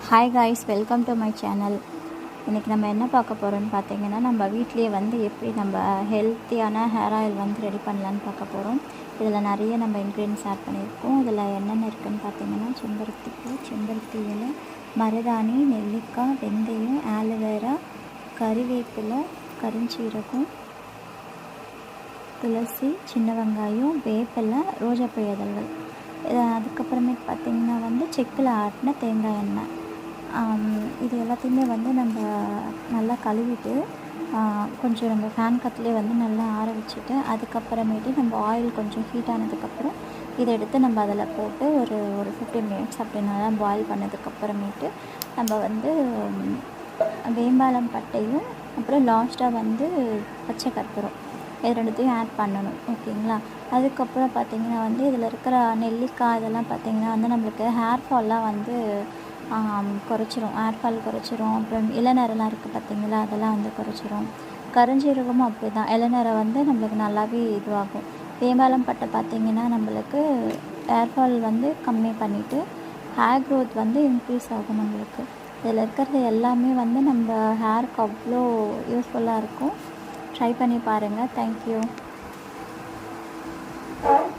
Hi guys, welcome to my channel. இன்றைக்கி நம்ம என்ன பார்க்க போகிறோம்னு பார்த்தீங்கன்னா, நம்ம வீட்லேயே வந்து எப்படி நம்ம ஹெல்த்தியான ஹேர் ஆயில் வந்து ரெடி பண்ணலான்னு பார்க்க போகிறோம். இதில் நிறைய நம்ம இன்க்ரீடியன்ஸ் ஆட் பண்ணியிருக்கோம். இதில் என்னென்ன இருக்குதுன்னு பார்த்தீங்கன்னா, செம்பருத்தி பூ, செம்பருத்தி இலை, மருதாணி, நெல்லிக்காய், வெந்தயம், ஆலோவேரா, கறிவேப்பிலை, கருஞ்சீரகம், துளசி, சின்ன வெங்காயம், வேப்பிலை, ரோஜாப்பூ இதழ்கள். அதுக்கப்புறமேட்டு பார்த்திங்கன்னா வந்து செக்கில் ஆட்டின தேங்காய் எண்ணெய். இது எல்லாத்தையுமே வந்து நம்ம நல்லா கழுவிட்டு கொஞ்சம் நம்ம ஃபேன் காற்றுலேயே வந்து நல்லா ஆற வச்சுட்டு, அதுக்கப்புறமேட்டு நம்ம ஆயில் கொஞ்சம் ஹீட் ஆனதுக்கப்புறம் இதை எடுத்து நம்ம அதில் போட்டு ஒரு 15 மினிட்ஸ் அப்படி நல்லா பாயில் பண்ணதுக்கப்புறமேட்டு நம்ம வந்து வேம்பாலம் பட்டையும் அப்புறம் லாஸ்ட்டாக வந்து பச்சை கற்பூரம் இது ரெண்டுத்தையும் ஆட் பண்ணணும். ஓகேங்களா? அதுக்கப்புறம் பார்த்திங்கன்னா வந்து இதில் இருக்கிற நெல்லிக்காய் இதெல்லாம் பார்த்திங்கன்னா வந்து நம்மளுக்கு ஹேர் ஃபால்லாம் வந்து குறைச்சிரும். Hair fall குறைச்சிரும். அப்புறம் இளநரெல்லாம் இருக்குது பார்த்திங்களா, அதெல்லாம் வந்து குறைச்சிரும். கருஞ்சீரகமும் அப்படி தான், இளநரை வந்து நம்மளுக்கு நல்லாவே இதுவாகும். வேம்பாலம் பட்டை பார்த்திங்கன்னா நம்மளுக்கு ஹேர் ஃபால் வந்து கம்மி பண்ணிவிட்டு ஹேர் க்ரோத் வந்து இன்க்ரீஸ் ஆகும். நம்மளுக்கு இதில் இருக்கிறது எல்லாமே வந்து நம்ம ஹேருக்கு அவ்வளோ யூஸ்ஃபுல்லாக இருக்கும். ட்ரை பண்ணி பாருங்கள். தேங்க்யூ.